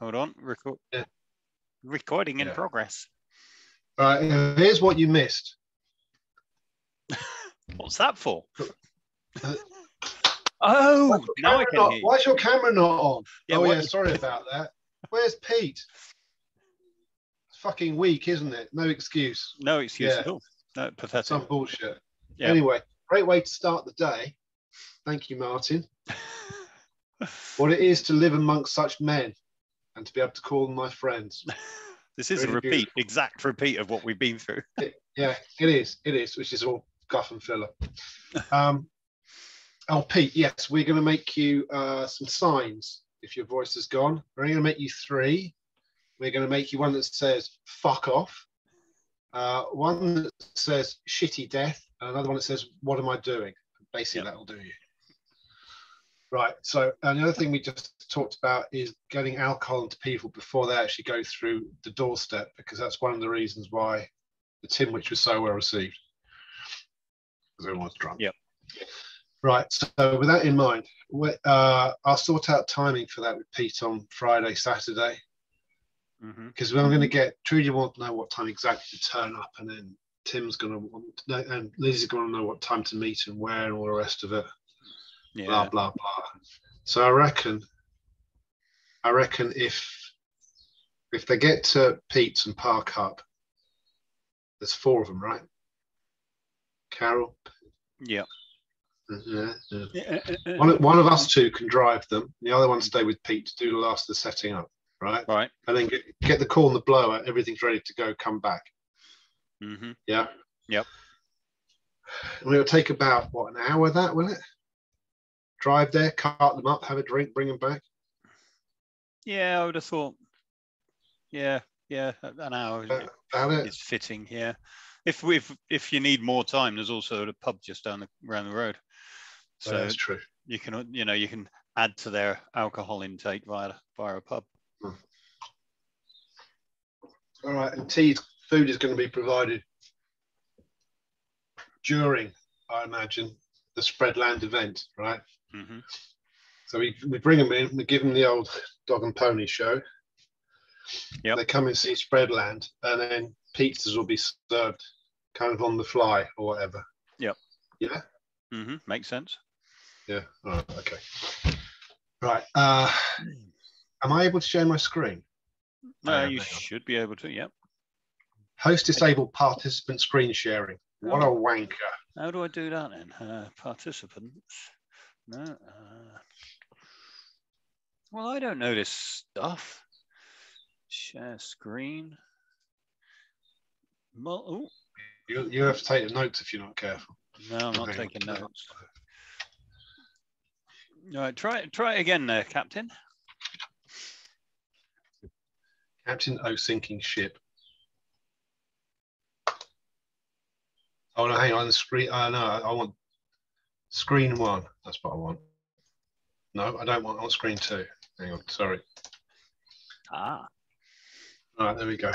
Hold on. Yeah. Recording in progress. Right. Here's what you missed. What's that for? Oh, now I can hear you. Why is your camera not on? Yeah, oh, yeah. Sorry about that. Where's Pete? It's fucking weak, isn't it? No excuse. No excuse at all. No, pathetic. Some bullshit. Yeah. Anyway, great way to start the day. Thank you, Martin. What it is to live amongst such men and to be able to call them my friends. This is really exact repeat of what we've been through. It is, which is all guff and filler. Oh, Pete, yes, we're going to make you some signs if your voice is gone. We're only going to make you 3. We're going to make you one that says, fuck off. One that says, shitty death. And another one that says, what am I doing? Basically, that'll do you. Right. So, and the other thing we just talked about is getting alcohol into people before they actually go through the doorstep, because that's one of the reasons why the Tin Witch was so well received. Because everyone's drunk. Yep. Right. So, with that in mind, I'll sort out timing for that with Pete on Friday, Saturday. Because I'm going to get Trudy wants to know what time exactly to turn up, and then Tim's going to want to know, and Lizzie's going to know what time to meet and where and all the rest of it. Yeah. Blah blah blah. So I reckon if they get to Pete's and park up, there's 4 of them, right? Carol. Yeah. Yeah. One of us 2 can drive them. The other one stay with Pete to do the last of the setting up, right? Right. And then get the call and the blower. Everything's ready to go. Come back. Yeah. Yep. And it'll take about an hour. That will it? Drive there, cart them up, have a drink, bring them back. Yeah, I would have thought. Yeah, an hour is fitting. Yeah, if you need more time, there's also a pub just around the road. So that's true. You can add to their alcohol intake via a pub. All right, and food is going to be provided during, I imagine, the Spreadland event, right? So we bring them in, we give them the old dog and pony show. Yep. They come and see Spreadland, and then pizzas will be served kind of on the fly or whatever. Yep. Yeah? Makes sense. Yeah. All right, okay. Right. Am I able to share my screen? No, you should be able to, yep. Host disabled participant screen sharing. What a wanker. How do I do that then? Participants. No. Well, I don't know this stuff. Share screen. Oh. You have to take the notes if you're not careful. No, I'm not taking notes. All right, try it again there, Captain. Captain O sinking ship. Oh no, hang on the screen. No, I want screen 1. That's what I want. No, I don't want. I want screen 2. Hang on, sorry. All right, there we go.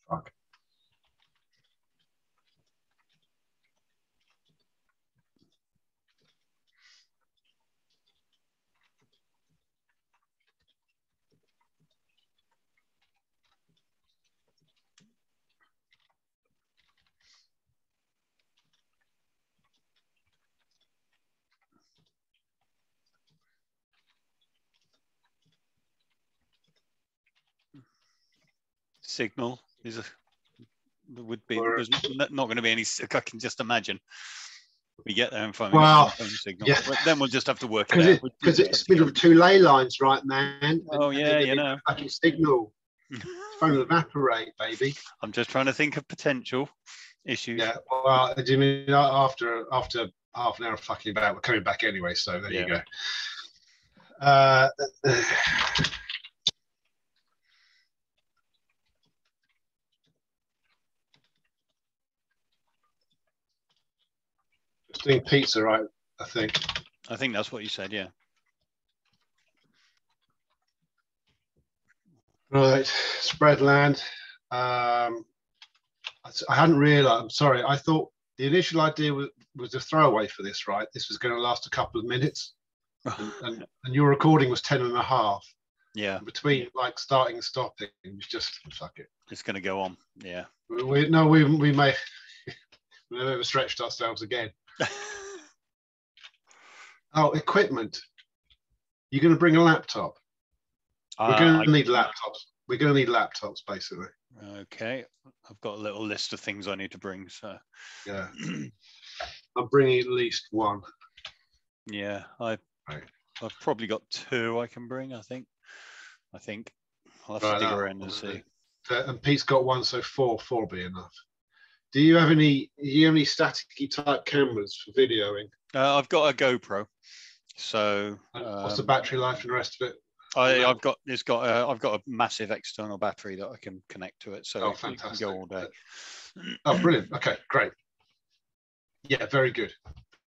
Fuck. Signal there's not going to be any. I can just imagine we get there and find phone signal. Yeah. But then we'll just have to work it out because it's middle of 2 ley lines, right, man? Oh yeah, you know. Fucking signal. Phone will evaporate, baby. I'm just trying to think of potential issues. Yeah. Well, do you mean after half an hour of fucking about, we're coming back anyway? So there you go. Doing pizza, right? I think that's what you said. Yeah. Right, Spreadland. I hadn't realised. I'm sorry. I thought the initial idea was a throwaway for this. Right, this was going to last a couple of minutes. and your recording was 10.5. Yeah. Between like starting and stopping, it was just fuck it. It's going to go on. Yeah. We may we've never stretched ourselves again. Oh, equipment. You're going to bring a laptop. We're going to need laptops. We're going to need laptops, basically. Okay. I've got a little list of things I need to bring. So yeah, I'm bringing at least one. Yeah, I've probably got 2 I can bring. I think I'll have to dig around and see. And Pete's got 1, so 4 will be enough. Do you have any staticky type cameras for videoing? I've got a GoPro. So what's the battery life and the rest of it? I've got a massive external battery that I can connect to it, so it can go all day. Oh, brilliant! Okay, great. Yeah, very good,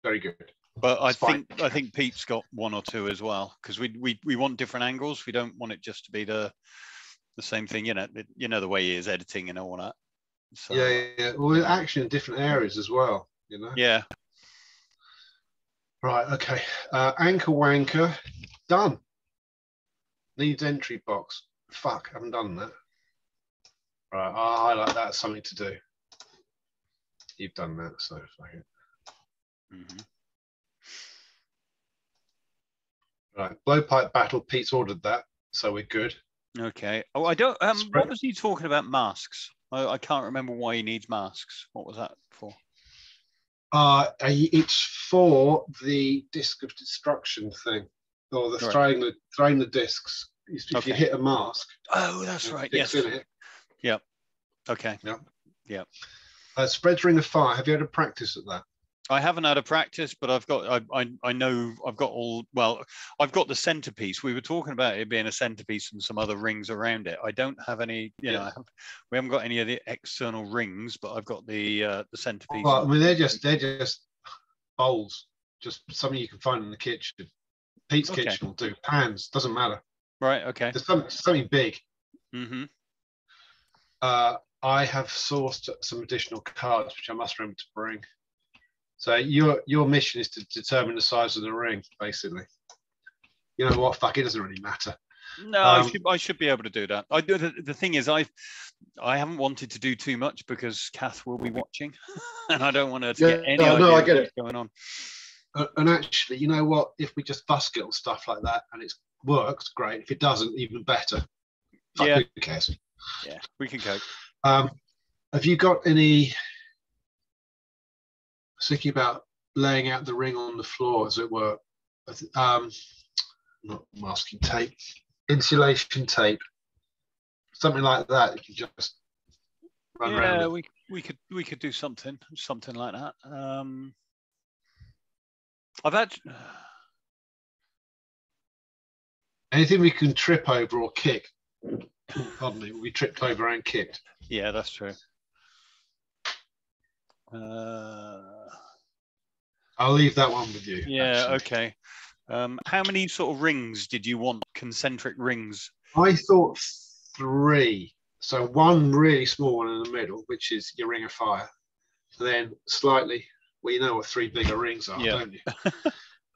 very good. But I think Pete's got 1 or 2 as well, because we want different angles. We don't want it just to be the same thing, you know the way he is editing and all that. So, yeah. Well, action in different areas as well, you know. Yeah. Right. Okay. Anchor wanker done. Needs entry box. Fuck, I haven't done that. Right. I like that. Something to do. You've done that, so fuck it. Right. Blowpipe battle. Pete's ordered that, so we're good. Okay. Oh, I don't. What was he talking about? Masks. I can't remember why he needs masks. What was that for? It's for the disc of destruction thing, or the throwing the discs. If you hit a mask. Oh, that's right. Yes. In it. Yep. Okay. Yep. Spread's Ring of Fire. Have you had a practice at that? I haven't had a practice, but I've got. I know I've got all. Well, I've got the centerpiece. We were talking about it being a centerpiece and some other rings around it. I don't have any. You know, we haven't got any of the external rings, but I've got the centerpiece. Well, I mean, they're just bowls. Just something you can find in the kitchen. Pete's kitchen will do. Pans, doesn't matter. Right. Okay. There's something big. Mm-hmm. I have sourced some additional cards, which I must remember to bring. So your mission is to determine the size of the ring, basically. You know what? Fuck, it doesn't really matter. No, I should be able to do that. The thing is, I haven't wanted to do too much because Kath will be watching, and I don't want her to get any idea I get what's going on. And actually, you know what? If we just buskill stuff like that and it works, great. If it doesn't, even better. Fuck, who cares? Yeah, we can cope. Have you got any? Thinking about laying out the ring on the floor, as it were. Not masking tape, insulation tape, something like that. You can just run around. Yeah, we could do something like that. I've had anything we can trip over or kick. Pardon me, we tripped over and kicked. Yeah, that's true. I'll leave that one with you. Yeah, actually. Okay. How many sort of rings did you want? Concentric rings? I thought 3. So 1 really small one in the middle, which is your Ring of Fire. Then slightly, well, you know what 3 bigger rings are, don't you?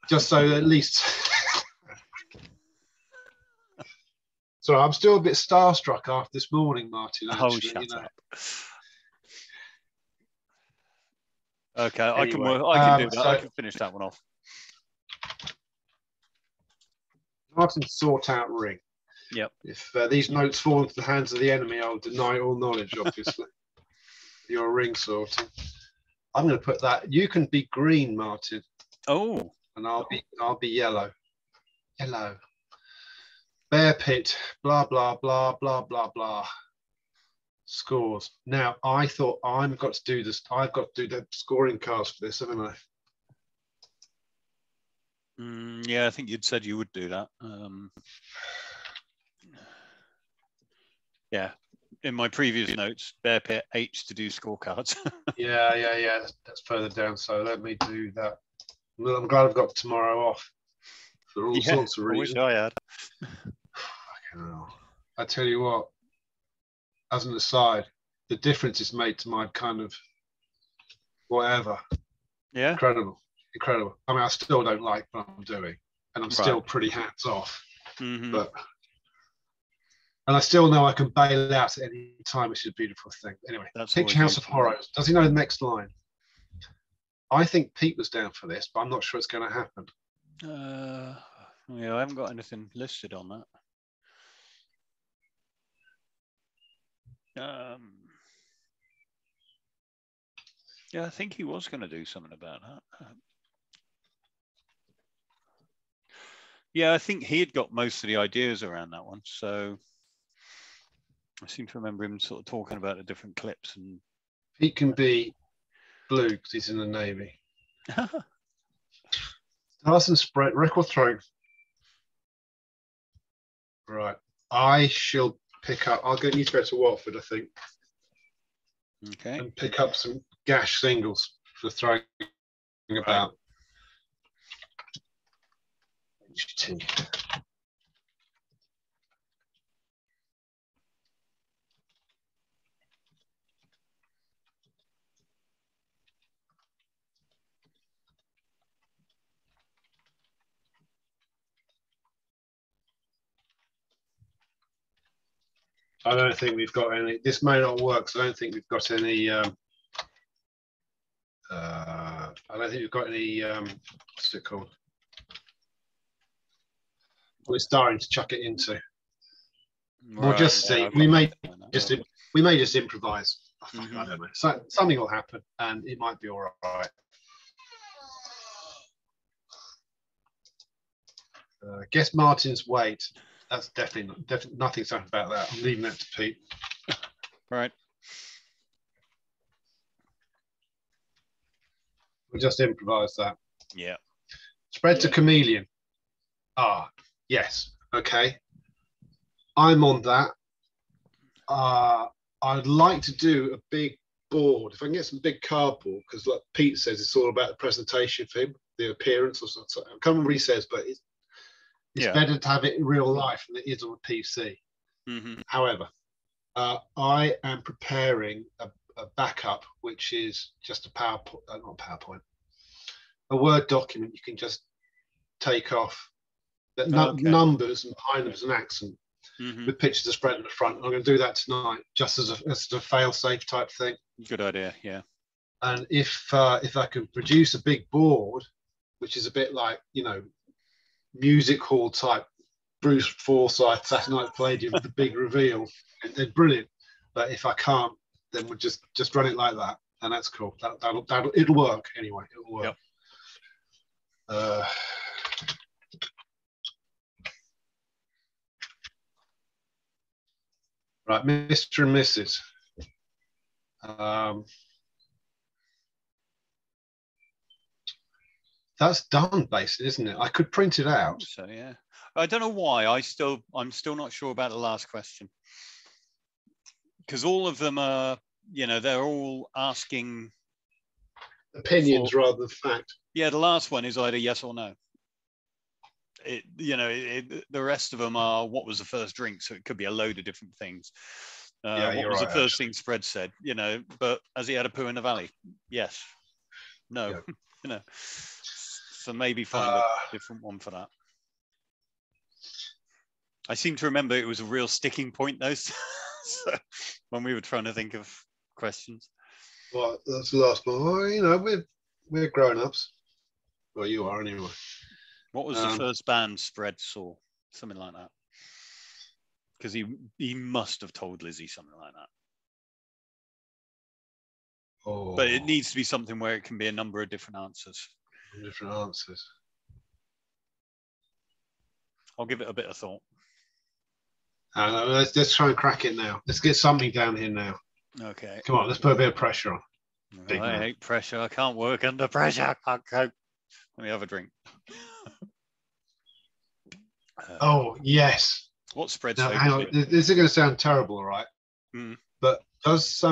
Just so at least. So I'm still a bit starstruck after this morning, Martin. Actually, shut up. Okay, anyway, I can do that. So, I can finish that one off. Martin, sort out ring. Yep. If these notes fall into the hands of the enemy, I'll deny all knowledge, obviously. You're a ring sorting. I'm going to put that. You can be green, Martin. Oh. And I'll be yellow. Yellow. Bear pit. Blah blah blah blah blah blah. Scores. Now I thought I've got to do this. I've got to do the scoring cards for this, haven't I? Yeah, I think you'd said you would do that. Yeah, in my previous notes, Bear Pit H to do scorecards. yeah. That's further down. So let me do that. Well, I'm glad I've got tomorrow off for all sorts of reasons. I wish I had. I tell you what, as an aside, the difference it's made to my kind of whatever. Yeah. Incredible. I mean, I still don't like what I'm doing. and I'm still pretty hands off. But and I still know I can bail out at any time, which is a beautiful thing. Anyway, that's picture House of Horrors. Does he know the next line? I think Pete was down for this, but I'm not sure it's going to happen. Yeah, I haven't got anything listed on that. Yeah, I think he was going to do something about that. Yeah, I think he had got most of the ideas around that one. So I seem to remember him sort of talking about the different clips. And he can be blue because he's in the Navy. Larson spread record throwing. Right. I shall pick up. I'll get you to go to Watford, I think. Okay. And pick up some gash singles for throwing about. I don't think we've got any. This may not work, so I don't think we've got any. I don't think we've got any. What's it called? We're starting to chuck it into. We'll just see. We may just improvise. I don't know. So, something will happen, and it might be all right. Guess Martin's weight. That's definitely nothing something about that. I'm leaving that to Pete. Right. We'll just improvise that. Yeah. Spread to chameleon. Yes. Okay. I'm on that. I'd like to do a big board. If I can get some big cardboard, because like Pete says, it's all about the presentation for him, the appearance or something. I can't remember what he says, but it's better to have it in real life than it is on a PC. However, I am preparing a backup, which is just a PowerPoint, not PowerPoint, a Word document you can just take off that numbers and behind them as an accent with pictures of spread in the front. I'm going to do that tonight, just as a fail-safe type thing. Good idea, yeah. And if I can produce a big board, which is a bit like, music hall type Bruce Forsyth Saturday Night Palladium with the big reveal, they're brilliant. But if I can't, then we'll just run it like that, and that's cool. It'll work anyway. It'll work. Yep. Right, Mr. and Mrs. That's done, basically, isn't it? I could print it out. So yeah, I don't know why. I'm still not sure about the last question, because all of them are, they're all asking opinions rather than fact. Yeah, the last one is either yes or no. The rest of them are what was the first drink, so it could be a load of different things. What was the first thing Spread said? But has he had a poo in the valley? Yes. No. Yeah. So maybe find a different one for that. I seem to remember it was a real sticking point, though, so when we were trying to think of questions. Well, that's the last one. Well, we're grown-ups. Well, you are anyway. What was the first band Spread saw? Something like that. Because he must have told Lizzie something like that. Oh. But it needs to be something where it can be a number of different answers. Different answers. I'll give it a bit of thought. Let's try and crack it now. Let's get something down here now. Okay. Come on, let's put a bit of pressure on. I hate pressure. I can't work under pressure. I can't cope. Let me have a drink. Yes. What Spread? Now, hang on. This is going to sound terrible, all right? But does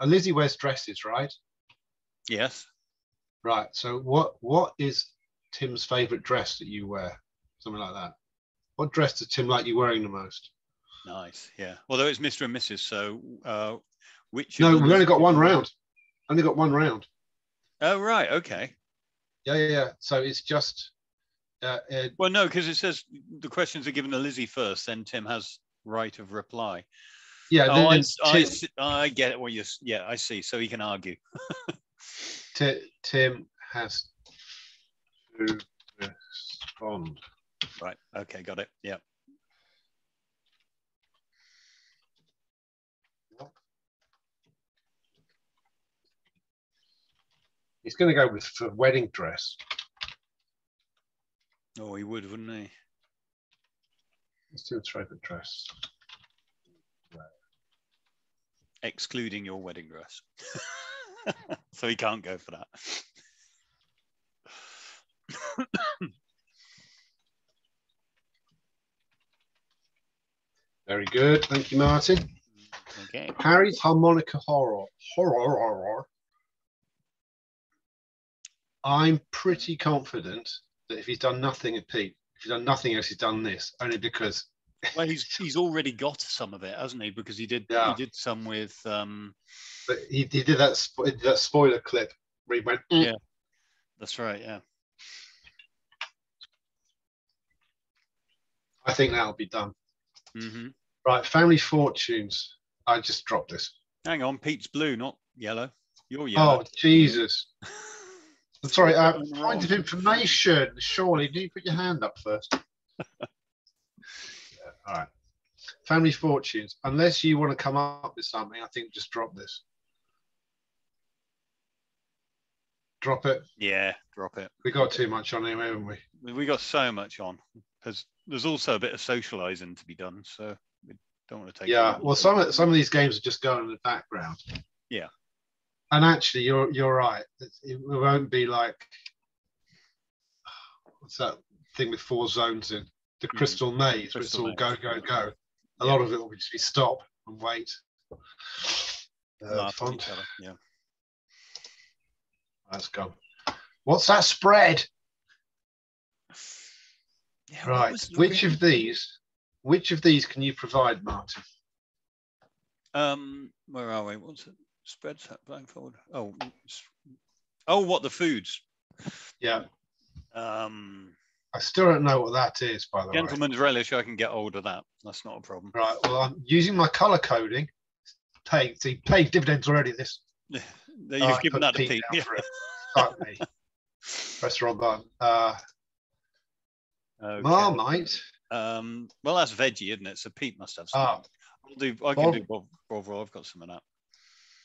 Lizzie wears dresses, right? Yes. Right. So what is Tim's favourite dress that you wear? Something like that. What dress does Tim like you wearing the most? Nice. Yeah. Although it's Mr. and Mrs. So which? No, we've only got one round. Oh, right. Okay. Yeah. So it's just Well, no, because it says the questions are given to Lizzie first, then Tim has right of reply. Yeah, oh, Tim, I get what you're. Yeah, I see. So he can argue. Tim has to respond. Right. Okay. Got it. Yeah. He's going to go with for wedding dress. Oh, he would, wouldn't he? Let's do a favourite dress. Excluding your wedding dress. So he can't go for that. Very good. Thank you, Martin. Okay. Harry's harmonica horror. I'm pretty confident that if he's done nothing at Pete, if he's done nothing else, he's done this only because. Well, he's already got some of it, hasn't he? Because he did some with. But he did that spoiler clip where he went. Yeah, that's right. Yeah. I think that'll be done. Mm-hmm. Right, family fortunes. I just dropped this. Hang on, Pete's blue, not yellow. You're yellow. Oh Jesus! I'm sorry. Point of information. Surely, do you put your hand up first? Yeah, all right. Family fortunes. Unless you want to come up with something, I think just drop this. Drop it. Yeah, drop it. We got too much on anyway, haven't we? We got so much on because there's also a bit of socializing to be done, so we don't want to take. Yeah, well, some of these games are just going in the background. Yeah, and actually, you're right. It won't be like what's that thing with 4 zones in the Crystal Maze, where it's all go. A lot of it will just be stop and wait. Font. Yeah. That's gone. What's that spread? Yeah, right. Which of these can you provide, Martin? Where are we? What's it? Spread set blindfold. Oh, what the foods? Yeah. I still don't know what that is, by the way. Gentleman's relish. I can get hold of that. That's not a problem. Right. Well, I'm using my color coding. Paid dividends already. This. You've given that to Pete. Yeah. Fuck me. Press the wrong button. Okay. Marmite. Well, that's veggie, isn't it? So Pete must have some. I can do Bovril. I've got some of that.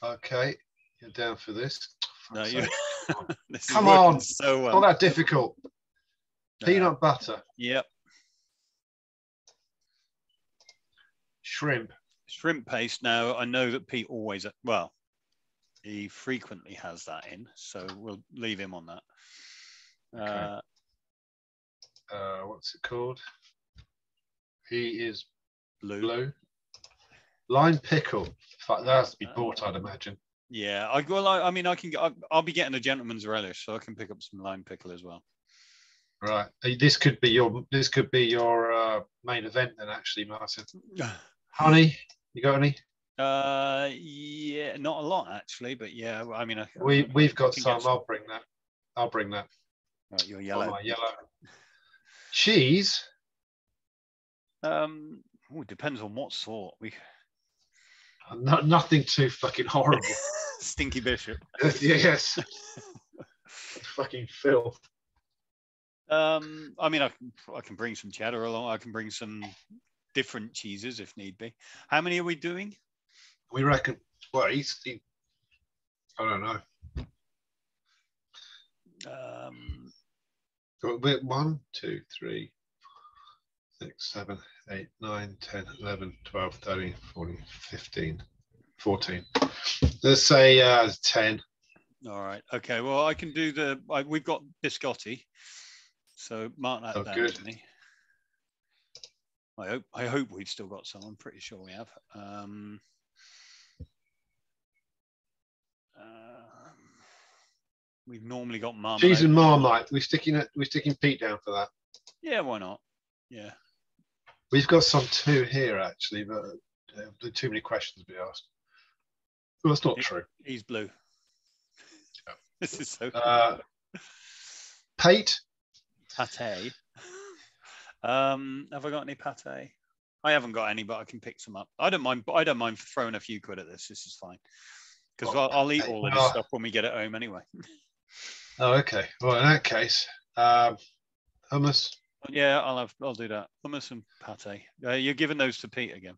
Okay, you're down for this. No, you. Come on. So not that difficult. Peanut butter. Yep. Shrimp paste. Now I know that Pete always. Well, he frequently has that in, so we'll leave him on that. Okay. What's it called? He is blue. Lime pickle. That has to be bought, I'd imagine. Yeah, I mean, I'll be getting a gentleman's relish, so I can pick up some lime pickle as well. Right. This could be your main event then, actually, Martin. Honey, you got any? Yeah, not a lot actually, but yeah, I mean, we've got some. I'll bring that. Right, you're yellow. Yellow. Cheese. It depends on what sort. Nothing too fucking horrible. Stinky Bishop. Yes. Fucking filth. I mean, I can bring some cheddar along. I can bring some different cheeses if need be. How many are we doing? We reckon. Well, I don't know. 1, 2, 3, 6, 7, 8, 9, 10, 11, 12, 13, 14, 15, 14. Let's say 10. All right. Okay. Well, I can do we've got biscotti. So mark that down with me. I hope we've still got some. I'm pretty sure we have. We've normally got marmite. Cheese and Marmite. We're sticking Pete down for that. Yeah, why not? Yeah. We've got some too here actually, but too many questions to be asked. Well, that's not true. He's blue. Yeah. This is so. Pate. Pate. Have I got any pate? I haven't got any, but I can pick some up. I don't mind. I don't mind throwing a few quid at this. This is fine because I'll eat all of this stuff when we get it home anyway. Oh, okay. Well, in that case, hummus. Yeah, I'll do that. Hummus and pate. You're giving those to Pete again.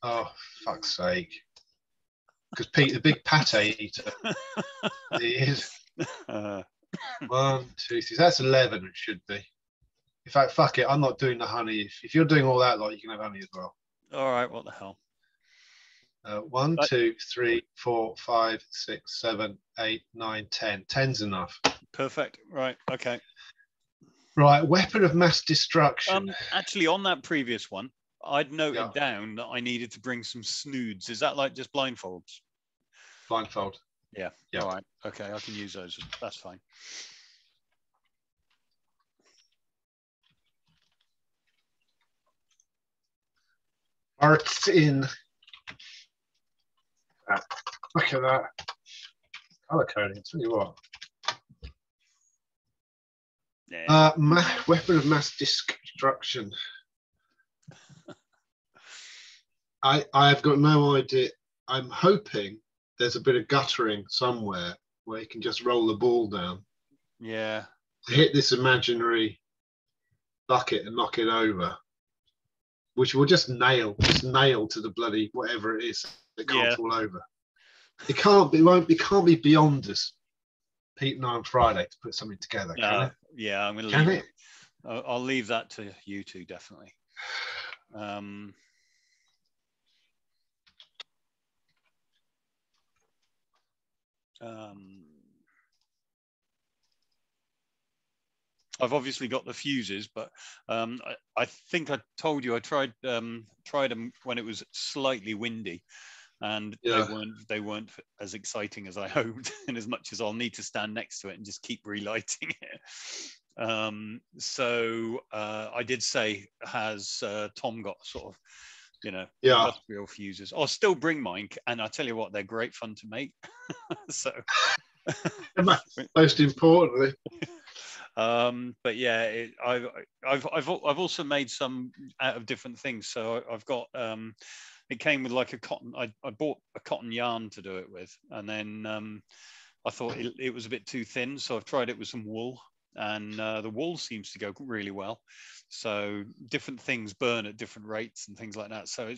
Oh, fuck's sake! Because Pete, the big pate eater, he is. 1, 2, 3. That's 11. It should be. In fact, fuck it. I'm not doing the honey. If you're doing all that, like, you can have honey as well. All right. What the hell? 1, 2, 3, 4, 5, 6, 7, 8, 9, 10. 10's enough. Perfect. Right. Okay. Right. Weapon of mass destruction. Actually, on that previous one, I'd noted down that I needed to bring some snoods. Is that like just blindfolds? Blindfold. Yeah. All right. Okay. I can use those. That's fine. Arts in. Look at that. Color coding. Tell you what. Yeah. Weapon of mass destruction. I've got no idea. I'm hoping there's a bit of guttering somewhere where you can just roll the ball down. Yeah. Hit this imaginary bucket and knock it over, which will just nail to the bloody whatever it is. It can't fall over. It can't be beyond us, Pete and I on Friday, to put something together. Can it? Yeah, I'm going to leave it. I'll leave that to you two, definitely. I've obviously got the fuses, but I think I told you I tried them when it was slightly windy, and they weren't as exciting as I hoped, and as much as I'll need to stand next to it and just keep relighting it. So I did say, has Tom got sort of, industrial fuses? I'll still bring mine, and I tell you what, they're great fun to make. So most importantly. But yeah, I've also made some out of different things. So I've got it came with like a cotton. I bought a cotton yarn to do it with, and then I thought it was a bit too thin, so I've tried it with some wool, and the wool seems to go really well. So different things burn at different rates and things like that. So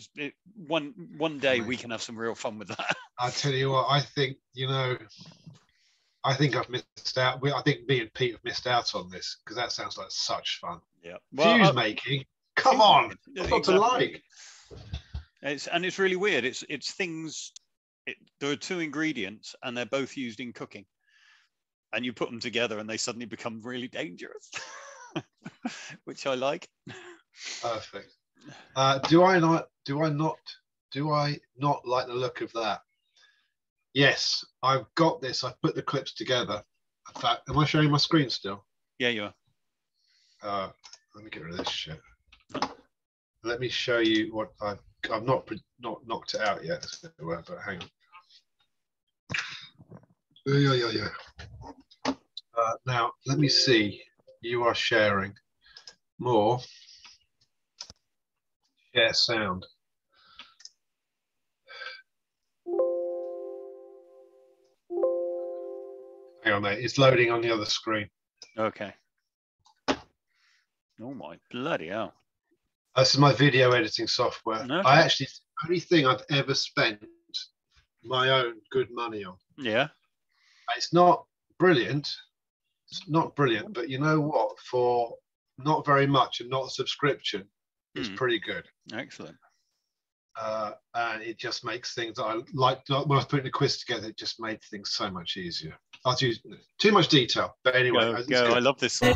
one day we can have some real fun with that. I tell you what, I think I think I've missed out. I think me and Pete have missed out on this, because that sounds like such fun. Yeah. Fuse making. Come on. What's not to like? It's really weird. It's things. There are two ingredients, and they're both used in cooking. And you put them together, and they suddenly become really dangerous, which I like. Perfect. Do I not like the look of that? Yes, I've got this. I've put the clips together. In fact, am I showing my screen still? Yeah, you are. Let me get rid of this shit. Let me show you what I've not knocked it out yet, as it were, but hang on. Yeah. Now, let me see. You are sharing more. Share sound. Hang on, mate. It's loading on the other screen. Okay. Oh my bloody hell. This is my video editing software. Okay. The only thing I've ever spent my own good money on. Yeah. It's not brilliant. It's not brilliant, but you know what? For not very much and not a subscription, it's pretty good. Excellent. And it just makes things that I like. When I was putting the quiz together, it just made things so much easier. I'll use too much detail, but anyway. Go. I love this song.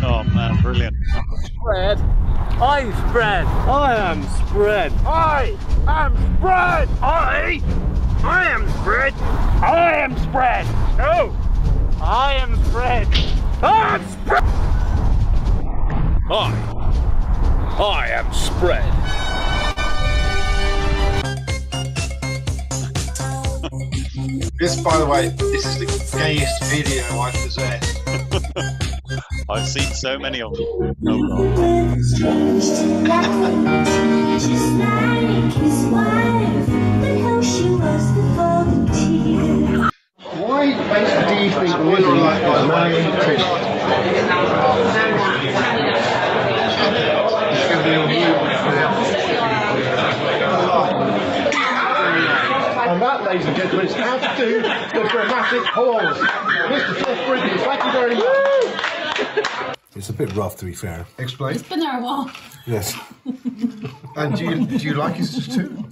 Oh man, brilliant. Spread. I'm Spread. I am Spread. I am Spread. I am Spread. I am Spread. No. I am Spread. I'm Spread! I am Spread. This, by the way, this is the gayest video I possess. I've seen so many of them. Oh, just like his wife, the hell she was before the tears. Why do you think women are marrying It's going to be on mute now. And that, ladies and gentlemen, is how to do the dramatic pause. Mr. Jeff Bridges, thank you very much. It's a bit rough, to be fair. Explain. It's been there a while. Yes. And do you like his tattoo?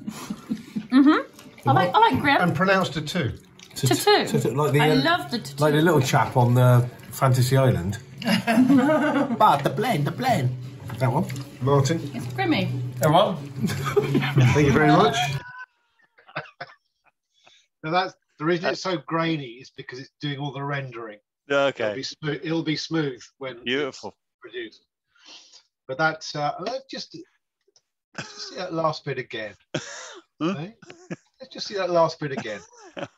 I like Grim. And pronounced it too. Tattoo. Like I love the tattoo. Like the little chap on the Fantasy Island. But the plane. That one. Martin. It's Grimmy. Everyone? Thank you very much. Now that's the reason it's so grainy is because it's doing all the rendering. okay. It'll be smooth when Beautiful. it's produced. But that's let's just see that last bit again. Okay? Let's just see that last bit again. That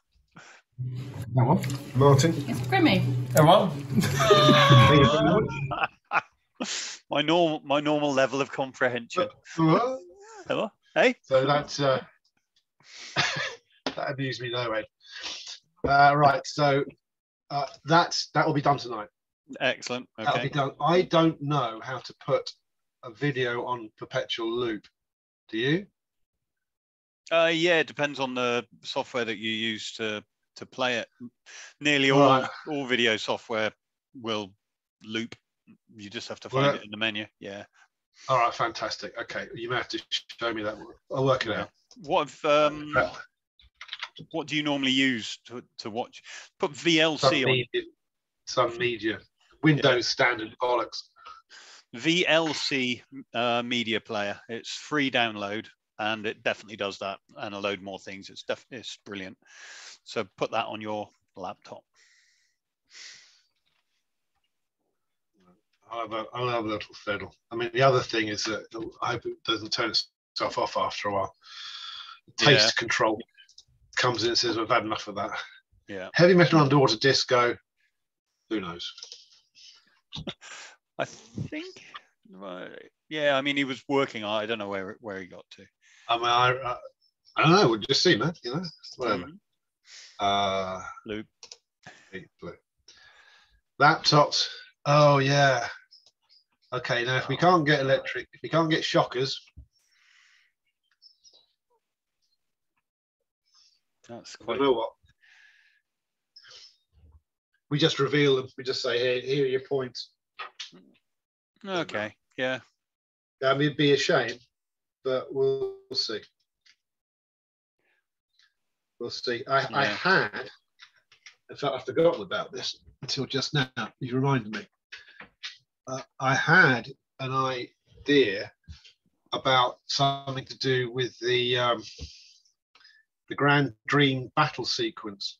one. Martin. It's Grimmy. Everyone? Thank you very much. My normal level of comprehension. Hello? Hey? So that's that amused me no end. Right, so that will be done tonight. Excellent. That'll Okay. be done. I don't know how to put a video on perpetual loop. Do you? Yeah, it depends on the software that you use to play it. Nearly Right. all video software will loop. You just have to find it in the menu. Yeah. All right, fantastic. Okay, you may have to show me that. I'll work it out. What do you normally use to watch? Put VLC on. Some media. Windows standard bollocks. VLC media player. It's free download, and it definitely does that and a load more things. It's brilliant. So put that on your laptop. I'll have a little fiddle. I mean, the other thing is that I hope it doesn't turn itself off after a while. Taste control comes in and says, I've had enough of that. Yeah. Heavy metal underwater disco. Who knows? I think. Yeah, I mean, he was working on. I don't know where he got to. I mean, I don't know. We'll just see, man. You know, whatever. Luke. Blue. Laptops. Oh yeah. Okay. Now, if we can't get electric, if we can't get shockers, That's I quite. know what. We just reveal them. We just say, here are your points. Okay. Yeah. I mean, it'd be a shame, but we'll see. We'll see. I had, in fact, I've forgotten about this until just now. You reminded me. I had an idea about something to do with the Grand Dream battle sequence.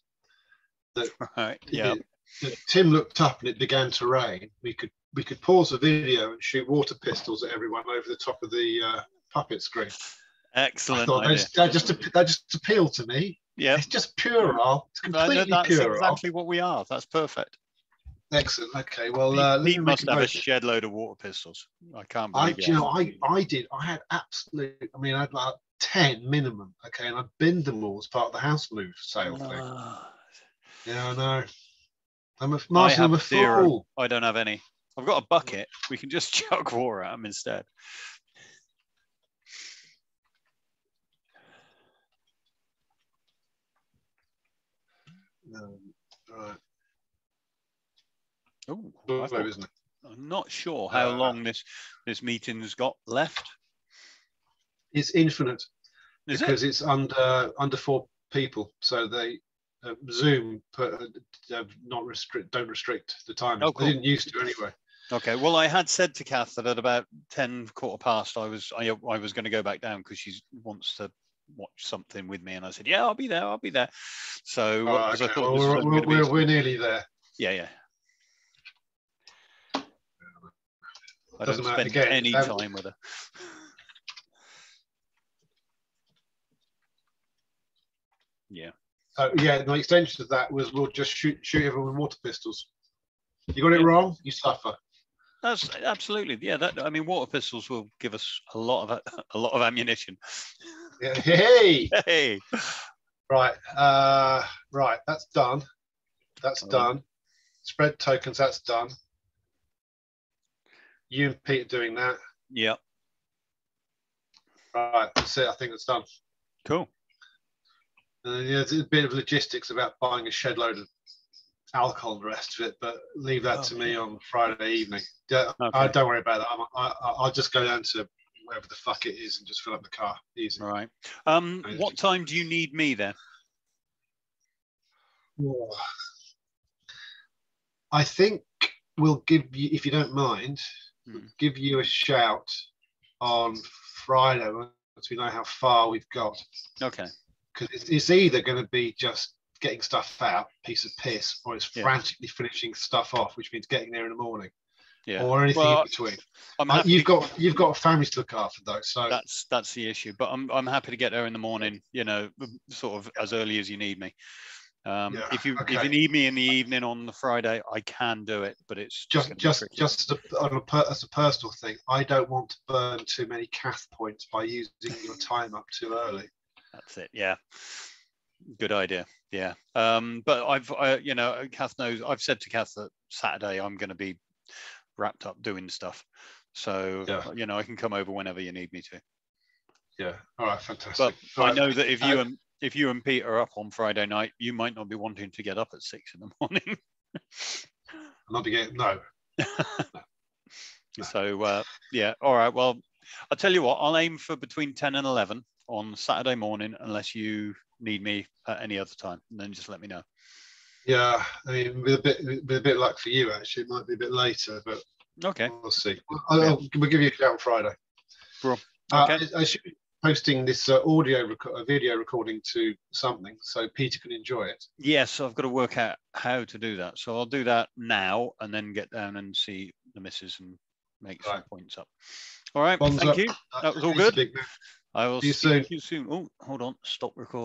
That Right. Yeah. that Tim looked up and it began to rain. We could pause the video and shoot water pistols at everyone over the top of the puppet screen. Excellent. That just appealed to me. Yeah. It's just puerile. It's completely That's puerile. exactly what we are. That's perfect. Excellent. Okay. Well, Pete must have a shed load of water pistols. I can't believe it. I did. I had absolute. I mean, I had about 10 minimum. Okay, and I binned them all as part of the house move sale thing. Yeah, I know. I'm a fool. I don't have any. I've got a bucket. We can just chuck water at them instead. Right. Oh, Isn't it? I'm not sure how long this meeting's got left. It's infinite Is because it? it's under 4 people. So they Zoom don't restrict the time. Oh, cool. They didn't used to anyway. Okay. Well, I had said to Kath that at about 10, quarter past, I was going to go back down because she wants to watch something with me, and I said, "Yeah, I'll be there. I'll be there." So Okay. I thought we're we're nearly there. Yeah. I don't spend any time with her. Yeah. Yeah, the extension of that was we'll just shoot everyone with water pistols. You got it wrong, you suffer. That's absolutely, yeah. That, I mean, water pistols will give us a lot of ammunition. Yeah. Hey. Hey. Right. Right. That's done. That's done. Spread tokens. That's done. You and Pete are doing that. Yeah. Right. That's it. I think it's done. Cool. And then, there's a bit of logistics about buying a shed load of alcohol and the rest of it, but leave that to me on Friday evening. Don't worry about that. I'll just go down to wherever the fuck it is and just fill up the car. Easy. Right. What time do you need me then? Oh. I think we'll give you, if you don't mind, give you a shout on Friday once we know how far we've got. Okay. Because it's either going to be just getting stuff out, piece of piss, or it's frantically finishing stuff off, which means getting there in the morning. Yeah. Or anything in between. You've got families to look after though, so that's the issue. But I'm happy to get there in the morning. You know, sort of as early as you need me. If you need me in the evening on the Friday, I can do it, but it's just as a personal thing. I don't want to burn too many cath points by using your time up too early. That's it. Yeah. Good idea. Yeah. But Kath knows. I've said to Kath that Saturday I'm going to be wrapped up doing stuff, so I can come over whenever you need me to. Yeah. All right. Fantastic. But I know that if you and Pete are up on Friday night, you might not be wanting to get up at 6 in the morning. I'm not getting no. So yeah. All right. Well, I'll tell you what. I'll aim for between 10 and 11 on Saturday morning, unless you need me at any other time, and then just let me know. Yeah, I mean, with a bit of luck for you, actually, it might be a bit later, but okay, we'll see. We'll give you a shout on Friday. Bro. Okay. I should be posting this video recording to something so Peter can enjoy it. Yes, I've got to work out how to do that, so I'll do that now and then get down and see the missus and make some points up. All right, thank you. That was all good. I will see you soon. Oh, hold on, stop recording.